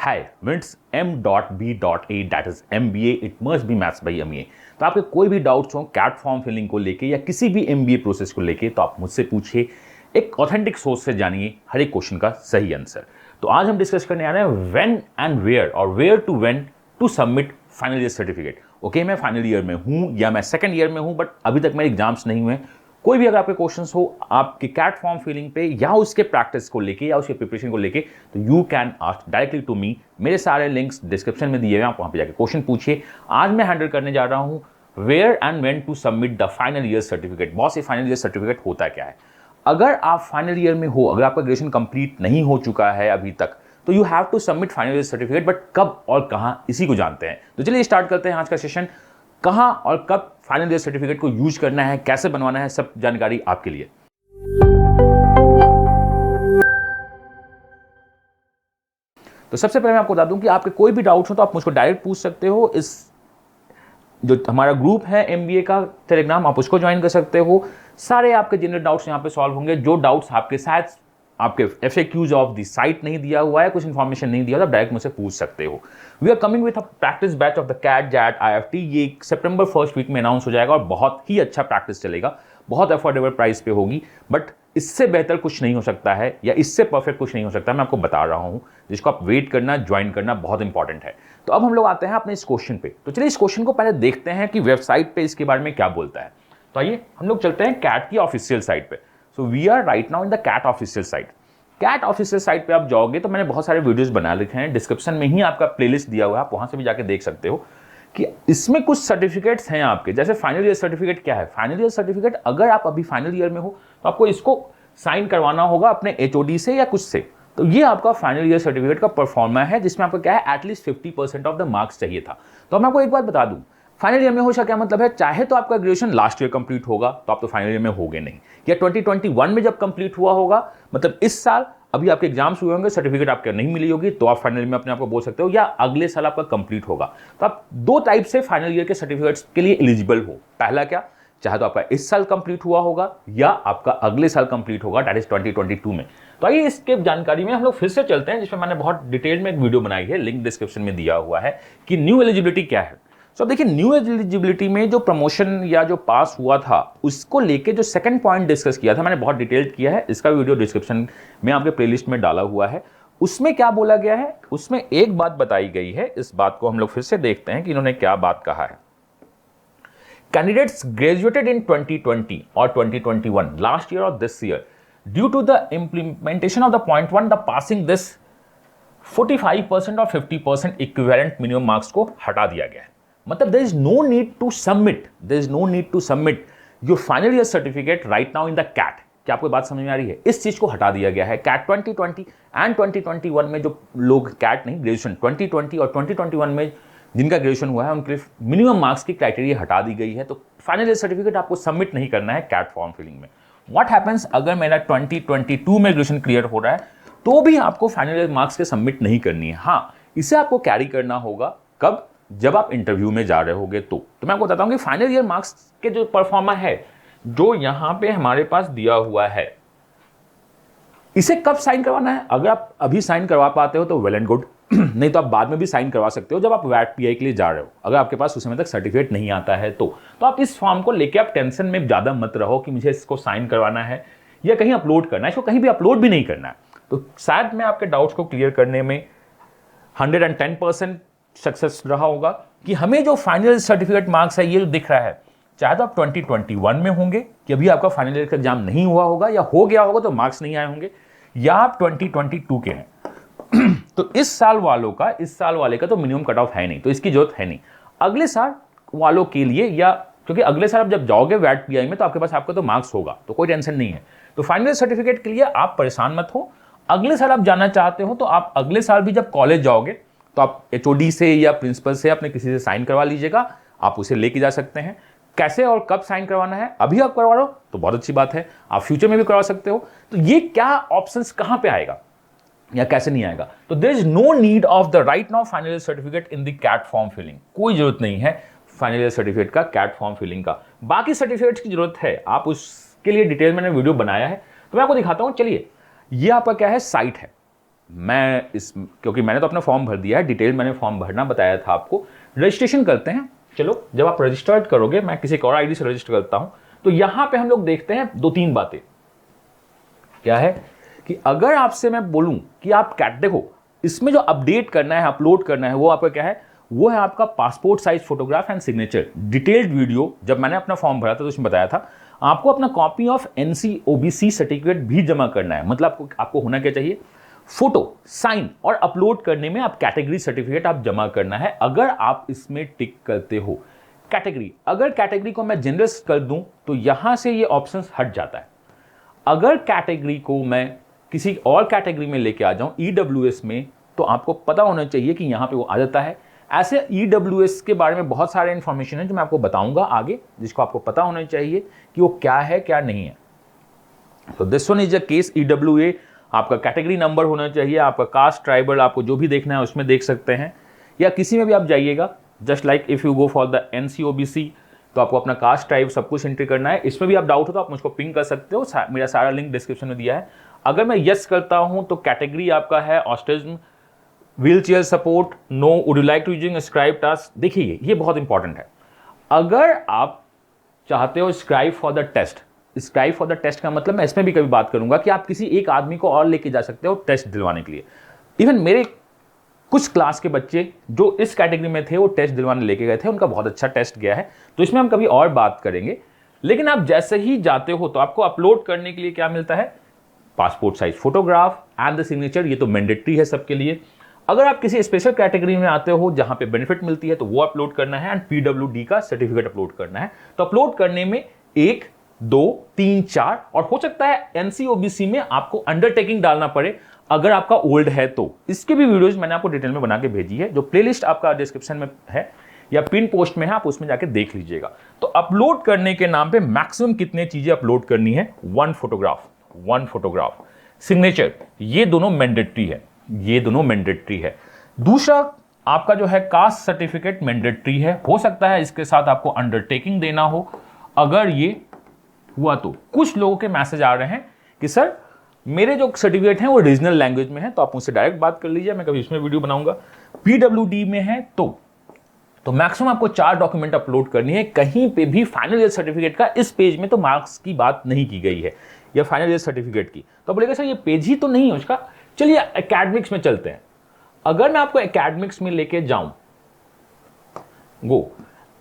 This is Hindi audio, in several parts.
Hi means M.B.A that is MBA it must be maths by MBA। तो आपके कोई भी डाउट्स हो कैट फॉर्म फिलिंग को लेके या किसी भी MBA प्रोसेस को लेके तो आप मुझसे पूछिए, एक ऑथेंटिक सोर्स से जानिए हर एक क्वेश्चन का सही आंसर। तो आज हम डिस्कस करने आ रहे हैं व्हेन एंड वेयर और where to when to submit final year certificate. Okay, मैं फाइनल ईयर में हूँ या मैं सेकंड ईयर में हूँ बट अभी तक मेरे एग्जाम्स नहीं हुए। कोई भी अगर आपके क्वेश्चंस हो आपके कैट फॉर्म फिलिंग पे या उसके प्रैक्टिस को लेके या उसके प्रिपरेशन को लेके तो you can ask directly to me. मेरे सारे लिंक्स डिस्क्रिप्शन में दिए हुए हैं, आप वहां पे जाके क्वेश्चन पूछिए। आज मैं हैंडल करने जा रहा हूं where and when to submit the final year certificate. बहुत से फाइनल ईयर सर्टिफिकेट होता क्या है, अगर आप फाइनल ईयर में हो, अगर आपका ग्रेजुएशन कंप्लीट नहीं हो चुका है अभी तक तो you have to submit final year certificate, but कब और कहां इसी को जानते हैं। तो चलिए स्टार्ट करते हैं आज का सेशन। कहां और कब फाइनल ईयर सर्टिफिकेट को यूज करना है, कैसे बनवाना है, सब जानकारी आपके लिए। तो सबसे पहले मैं आपको बता दूं कि आपके कोई भी डाउट्स हो तो आप मुझको डायरेक्ट पूछ सकते हो। इस जो हमारा ग्रुप है MBA का टेलीग्राम, आप उसको ज्वाइन कर सकते हो। सारे आपके जनरल डाउट्स यहां पे सॉल्व होंगे। जो डाउट्स आपके शायद आपके FAQs ऑफ द साइट नहीं दिया हुआ है, कुछ इंफॉर्मेशन नहीं दिया, तो डायरेक्ट मुझसे पूछ सकते हो। We are coming with a practice batch of the CAT XAT IFT। ये सितंबर फर्स्ट वीक में अनाउंस हो जाएगा और बहुत ही अच्छा प्रैक्टिस चलेगा, बहुत अफोर्डेबल प्राइस पे होगी। बट इससे बेहतर कुछ नहीं हो सकता है या इससे परफेक्ट कुछ नहीं हो सकता, मैं आपको बता रहा हूं, जिसको आप वेट करना, ज्वाइन करना बहुत इंपॉर्टेंट है। तो अब हम लोग आते हैं अपने इस क्वेश्चन पे। तो चलिए इस क्वेश्चन को पहले देखते हैं कि वेबसाइट पे इसके बारे में क्या बोलता है। तो आइए हम लोग चलते हैं कैट की ऑफिशियल साइट पे। So we are right now in the CAT official site. CAT official site पे आप जाओगे तो मैंने बहुत सारे वीडियोस बना लिखे हैं, डिस्क्रिप्शन में ही आपका प्लेलिस्ट दिया हुआ है, आप वहां से भी जाके देख सकते हो कि इसमें कुछ सर्टिफिकेट्स हैं आपके। जैसे फाइनल ईयर सर्टिफिकेट क्या है, फाइनल ईयर सर्टिफिकेट अगर आप अभी फाइनल ईयर में हो तो आपको इसको साइन करवाना होगा अपने HOD से या कुछ से। तो ये आपका फाइनल ईयर सर्टिफिकेट का परफॉर्मा है, जिसमें आपको क्या है एटलीस्ट 50% ऑफ द मार्क्स चाहिए था। तो मैं आपको एक बात बता दूं, फाइनल ईयर में हो क्या मतलब है, चाहे तो आपका ग्रेजुएशन लास्ट ईयर कंप्लीट होगा तो आप तो फाइनल ईयर में होगे नहीं, या 2021 में जब कंप्लीट हुआ होगा, मतलब इस साल अभी आपके एग्जाम्स हुए होंगे, सर्टिफिकेट आपको नहीं मिली होगी तो आप फाइनल में अपने आप को बोल सकते हो, या अगले साल आपका कंप्लीट होगा। तो आप दो टाइप से फाइनल ईयर के सर्टिफिकेट्स के लिए एलिजिबल हो। पहला क्या, चाहे तो आपका इस साल कंप्लीट हुआ होगा या आपका अगले साल कंप्लीट होगा, दैट इज 2022 में। तो आइए इसके जानकारी में हम लोग फिर से चलते हैं, जिसमें मैंने बहुत डिटेल में एक वीडियो बनाई है, लिंक डिस्क्रिप्शन में दिया हुआ है कि न्यू एलिजिबिलिटी क्या है। तो देखिए न्यू एलिजिबिलिटी में जो प्रमोशन या जो पास हुआ था उसको लेके जो सेकंड पॉइंट डिस्कस किया था, मैंने बहुत डिटेल किया है, इसका वीडियो डिस्क्रिप्शन में आपके प्लेलिस्ट में डाला हुआ है। उसमें क्या बोला गया है, उसमें एक बात बताई गई है, इस बात को हम लोग फिर से देखते हैं कि इन्होंने क्या बात कहा है। कैंडिडेट्स ग्रेजुएटेड इन 2020 और 2021 लास्ट ईयर और this year due to the implementation of the point 1 the passing this 45% और 50% इक्विवेलेंट मिनिमम मार्क्स को हटा दिया गया है। मतलब there is no need to submit your final year certificate right now in the CAT। क्या आपको बात समझ में आ रही है, इस चीज को हटा दिया गया है। CAT 2020 एंड 2021 में जो लोग CAT नहीं ग्रेजुएशन 2020 और 2021 में जिनका ग्रेजुएशन हुआ है उनके मिनिमम मार्क्स की क्राइटेरिया हटा दी गई है। तो फाइनल ईयर सर्टिफिकेट आपको सबमिट नहीं करना है CAT फॉर्म फिलिंग में। व्हाट हैपेंस अगर मेरा 2022 में ग्रेजुएशन क्लियर हो रहा है तो भी आपको फाइनल ईयर मार्क्स के सबमिट नहीं करनी है। हाँ, इसे आपको कैरी करना होगा कब, जब आप इंटरव्यू में जा रहे होगे। तो मैं आपको बताता हूं कि फाइनल ईयर मार्क्स के जो परफॉर्मा है जो यहां पे हमारे पास दिया हुआ है, इसे कब साइन करवाना है। अगर आप अभी साइन करवा पाते हो तो वेल एंड गुड, नहीं तो आप बाद में भी साइन करवा सकते हो जब आप वैट PI के लिए जा रहे हो। अगर आपके पास उस समय तक सर्टिफिकेट नहीं आता है तो आप इस फॉर्म को लेके आप टेंशन में ज्यादा मत रहो कि मुझे इसको साइन करवाना है या कहीं अपलोड करना है। इसको कहीं भी अपलोड भी नहीं करना है। तो शायद मैं आपके डाउट्स को क्लियर करने में 110% सक्सेस रहा होगा कि हमें जो फाइनल सर्टिफिकेट मार्क्स है ये जो दिख रहा है, चाहे तो आप 2021 में होंगे कि अभी आपका फाइनल ईयर का एग्जाम नहीं हुआ होगा या हो गया होगा तो मार्क्स नहीं आए होंगे, या आप 2022 के हैं तो इस साल वाले का तो मिनिमम कट ऑफ है नहीं, तो इसकी जरूरत है नहीं। अगले साल वालों के लिए, या क्योंकि अगले साल आप जब जाओगे वैट PI में तो आपके पास आपका तो मार्क्स होगा, तो कोई टेंशन नहीं है। तो फाइनल सर्टिफिकेट के लिए आप परेशान मत हो। अगले साल आप जाना चाहते हो तो आप अगले साल भी जब कॉलेज जाओगे तो आप HOD से या प्रिंसिपल से अपने किसी से साइन करवा लीजिएगा, आप उसे लेके जा सकते हैं। कैसे और कब साइन करवाना है, अभी आप करवा लो तो बहुत अच्छी बात है, आप फ्यूचर में भी करवा सकते हो। तो ये क्या ऑप्शंस कहां पे आएगा या कैसे नहीं आएगा, तो there is no need of the right now final year certificate in the CAT form filling. कोई जरूरत नहीं है फाइनल ईयर सर्टिफिकेट का CAT फॉर्म फिलिंग का। बाकी सर्टिफिकेट्स की जरूरत है, आप उसके लिए डिटेल मैंने वीडियो बनाया है, तो मैं आपको दिखाता हूं। चलिए ये आपका क्या है, साइट है। क्योंकि मैंने तो अपना फॉर्म भर दिया है, डिटेल मैंने फॉर्म भरना बताया था आपको। रजिस्ट्रेशन करते हैं। चलो, जब आप रजिस्टर्ड करोगे, मैं किसी और आईडी से रजिस्टर करता हूं, तो यहां पे हम लोग देखते हैं 2-3 बातें। क्या है कि अगर आपसे मैं बोलूं कि आप देखो, इसमें जो अपडेट करना है, अपलोड करना है, वो आपका क्या है, वो है आपका passport size photograph and signature. Detailed video जब मैंने अपना फॉर्म भरा था तो उसमें बताया था आपको अपना copy of NC OBC certificate भी जमा करना है। मतलब आपको होना क्या चाहिए, फोटो, साइन और अपलोड करने में आप कैटेगरी सर्टिफिकेट आप जमा करना है। अगर आप इसमें टिक करते हो कैटेगरी, अगर कैटेगरी को मैं जनरल कर दूं तो यहां से ये ऑप्शन हट जाता है। अगर कैटेगरी को मैं किसी और कैटेगरी में लेके आ जाऊं ईडब्ल्यूएस में, तो आपको पता होना चाहिए कि यहां पे वो आ जाता है। ऐसे ईडब्ल्यूएस के बारे में बहुत सारे इंफॉर्मेशन है जो मैं आपको बताऊंगा आगे, जिसको आपको पता होना चाहिए कि वो क्या है क्या नहीं है। तो this one is a case EWA. आपका कैटेगरी नंबर होना चाहिए, आपका कास्ट, ट्राइबल, आपको जो भी देखना है उसमें देख सकते हैं, या किसी में भी आप जाइएगा। Just like if you go for the NCOBC, तो आपको अपना कास्ट, टाइप सब कुछ एंट्री करना है। इसमें भी आप डाउट हो तो आप मुझको पिंग कर सकते हो, मेरा सारा लिंक डिस्क्रिप्शन में दिया है। अगर मैं यस करता हूं तो कैटेगरी आपका है autism, wheelchair support, no, would you like to using scribe task. देखिए ये बहुत इंपॉर्टेंट है। अगर आप चाहते हो scribe for the test, scribe for the test का मतलब मैं इसमें भी कभी बात करूंगा कि आप किसी एक आदमी को और लेके जा सकते हो टेस्ट दिलवाने के लिए। इवन मेरे कुछ क्लास के बच्चे जो इस कैटेगरी में थे वो टेस्ट दिलवाने लेके गए थे, उनका बहुत अच्छा टेस्ट गया है, तो इसमें हम कभी और बात करेंगे। लेकिन आप जैसे ही जाते हो तो आपको अपलोड करने के लिए क्या मिलता है, passport size photograph and the signature. ये तो मैंडेटरी है सबके लिए। अगर आप किसी स्पेशल कैटेगरी में आते हो जहां पे बेनिफिट मिलती है तो वो अपलोड करना है, एंड पीडब्ल्यूडी का सर्टिफिकेट अपलोड करना है। तो अपलोड करने में 1, 2, 3, 4 और हो सकता है एनसीओबीसी में आपको अंडरटेकिंग डालना पड़े अगर आपका ओल्ड है तो। इसके भी वीडियोज मैंने आपको डिटेल में बना के भेजी है, जो प्लेलिस्ट आपका डिस्क्रिप्शन में है या पिन पोस्ट में है, आप उसमें जाके देख लीजिएगा। तो अपलोड करने के नाम पे मैक्सिमम कितने चीजें अपलोड करनी है, 1 फोटोग्राफ, सिग्नेचर, ये दोनों मैंडेटरी है, ये दोनों मैंडेटरी है। दूसरा आपका जो है कास्ट सर्टिफिकेट मैंडेटरी है। हो सकता है इसके साथ आपको अंडरटेकिंग देना हो। अगर ये हुआ तो कुछ लोगों के मैसेज आ रहे हैं कि सर मेरे जो सर्टिफिकेट हैं वो रीजनल लैंग्वेज में है, तो आप मुझसे डायरेक्ट बात कर लीजिए, मैं कभी इसमें वीडियो बनाऊंगा। पीडब्ल्यूडी में है तो मैक्सिमम आपको 4 डॉक्यूमेंट अपलोड करनी है। कहीं पे भी फाइनल ईयर सर्टिफिकेट का इस पेज में तो मार्क्स की बात नहीं की गई है, या फाइनल ईयर सर्टिफिकेट की। तो बोलेगा सर ये पेज ही तो नहीं है उसका। चलिए एकेडमिक्स में चलते हैं। अगर मैं आपको एकेडमिक्स में लेके जाऊं, गो,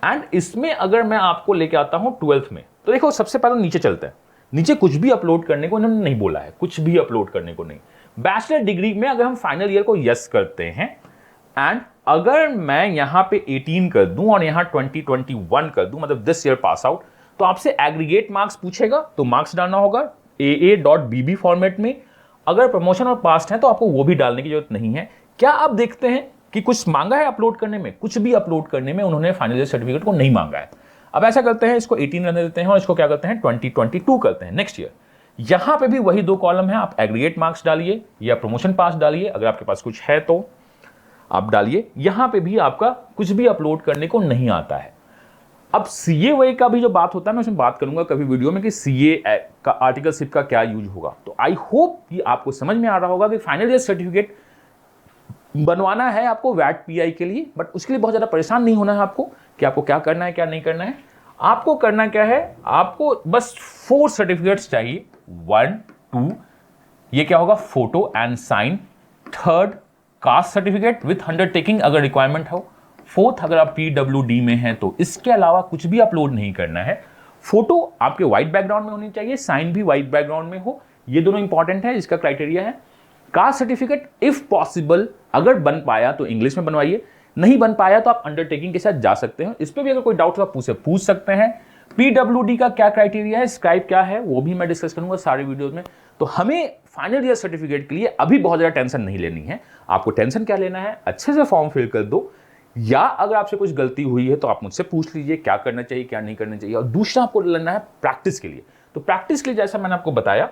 एंड इसमें अगर मैं आपको लेके आता हूं 12th में, तो देखो सबसे पहले नीचे चलते हैं। नीचे कुछ भी अपलोड करने को इन्होंने नहीं बोला है, कुछ भी अपलोड करने को नहीं। बैचलर डिग्री में अगर हम फाइनल ईयर को यस करते हैं, एंड अगर मैं यहां पे 18 कर दूं और यहां 2021 कर दूं, मतलब दिस ईयर पास आउट, तो आपसे एग्रीगेट मार्क्स पूछेगा, तो मार्क्स डालना होगा AA.BB फॉर्मेट में। अगर प्रमोशन और पास्ट है तो आपको वो भी डालने की जरूरत नहीं है। क्या आप देखते हैं कि कुछ मांगा है अपलोड करने में? कुछ भी अपलोड करने में उन्होंने फाइनल ईयर सर्टिफिकेट को नहीं मांगा है। अब ऐसा करते हैं, इसको 18 रहने देते हैं और इसको क्या करते हैं 2022 करते हैं, नेक्स्ट ईयर। यहां पे भी वही 2 कॉलम है, आप एग्रीगेट मार्क्स डालिए या प्रमोशन पास डालिए, अगर आपके पास कुछ है तो आप डालिए। यहां पे भी आपका कुछ भी अपलोड करने को नहीं आता है। अब सीए वही का भी जो बात होता है, मैं उसमें बात करूंगा कभी वीडियो में कि सीए का आर्टिकलशिप का क्या यूज होगा। तो आई होप कि आपको समझ में आ रहा होगा कि फाइनल ईयर सर्टिफिकेट बनवाना है आपको वैट पीआई के लिए, बट उसके लिए बहुत ज्यादा परेशान नहीं होना है आपको कि आपको क्या करना है क्या नहीं करना है। आपको करना क्या है, आपको बस 4 सर्टिफिकेट्स चाहिए। 1, 2, ये क्या होगा, photo and sign. 3rd caste certificate with undertaking अगर रिक्वायरमेंट हो। 4th अगर आप पीडब्ल्यूडी में हैं तो इसके अलावा कुछ भी अपलोड नहीं करना है। फोटो आपके व्हाइट बैकग्राउंड में होनी चाहिए, साइन भी व्हाइट बैकग्राउंड में हो, ये दोनों इंपॉर्टेंट है, इसका क्राइटेरिया है। कास्ट सर्टिफिकेट इफ पॉसिबल अगर बन पाया तो इंग्लिश में बनवाइए, नहीं बन पाया तो आप अंडरटेकिंग के साथ जा सकते हैं। इस पर भी अगर कोई डाउट हो आप पूछ सकते हैं। पीडब्ल्यूडी का क्या क्राइटेरिया है, स्क्राइब क्या है, वो भी मैं डिस्कस करूंगा सारे वीडियोस में। तो हमें फाइनल ईयर सर्टिफिकेट के लिए अभी बहुत ज्यादा टेंशन नहीं लेनी है। आपको टेंशन क्या लेना है, अच्छे से फॉर्म फिल कर दो, या अगर आपसे कुछ गलती हुई है तो आप मुझसे पूछ लीजिए क्या करना चाहिए क्या नहीं करना चाहिए। और दूसरा आपको लेना है प्रैक्टिस के लिए। तो प्रैक्टिस के लिए जैसा मैंने आपको बताया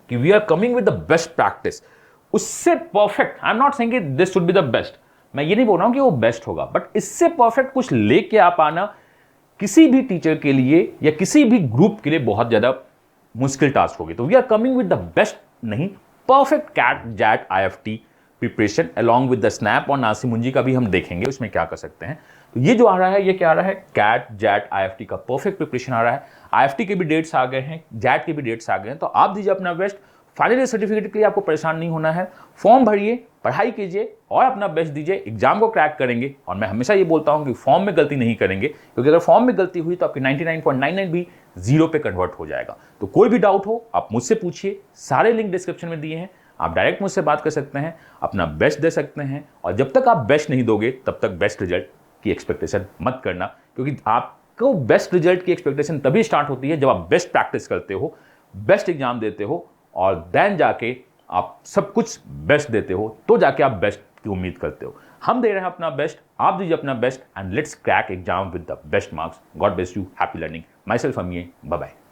कि we are coming with the best practice, उससे perfect, I am not saying this should be the best, मैं ये नहीं बोल रहा हूं कि वो बेस्ट होगा, बट इससे परफेक्ट कुछ लेके आप आना किसी भी टीचर के लिए या किसी भी ग्रुप के लिए बहुत ज्यादा मुश्किल टास्क होगी। तो we are coming with the best, नहीं perfect CAT XAT IFT preparation along with the SNAP और नासी मुंजी का भी हम देखेंगे उसमें क्या कर सकते हैं। तो ये जो आ रहा है ये क्या आ रहा है, कैट जैट IFT का परफेक्ट प्रिपरेशन आ रहा है। IFT के भी डेट्स आ गए हैं, जैट के भी डेट्स आ गए हैं, तो आप दीजिए अपना बेस्ट। फाइनल ईयर सर्टिफिकेट के लिए आपको परेशान नहीं होना है, फॉर्म भरिए, पढ़ाई कीजिए और अपना बेस्ट दीजिए, एग्जाम को क्रैक करेंगे। और मैं हमेशा ये बोलता हूँ कि फॉर्म में गलती नहीं करेंगे, क्योंकि अगर फॉर्म में गलती हुई तो आपकी 99.99 भी जीरो पे कन्वर्ट हो जाएगा। तो कोई भी डाउट हो आप मुझसे पूछिए, सारे लिंक डिस्क्रिप्शन में दिए हैं, आप डायरेक्ट मुझसे बात कर सकते हैं, अपना बेस्ट दे सकते हैं। और जब तक आप बेस्ट नहीं दोगे तब तक बेस्ट रिजल्ट की एक्सपेक्टेशन मत करना, क्योंकि आपको बेस्ट रिजल्ट की एक्सपेक्टेशन तभी स्टार्ट होती है जब आप बेस्ट प्रैक्टिस करते हो, बेस्ट एग्जाम देते हो और देन जाके आप सब कुछ बेस्ट देते हो, तो जाके आप बेस्ट की उम्मीद करते हो। हम दे रहे हैं अपना बेस्ट, आप दीजिए अपना best and let's crack exam with the best marks. God bless you, happy learning. Myself Amiya, bye bye.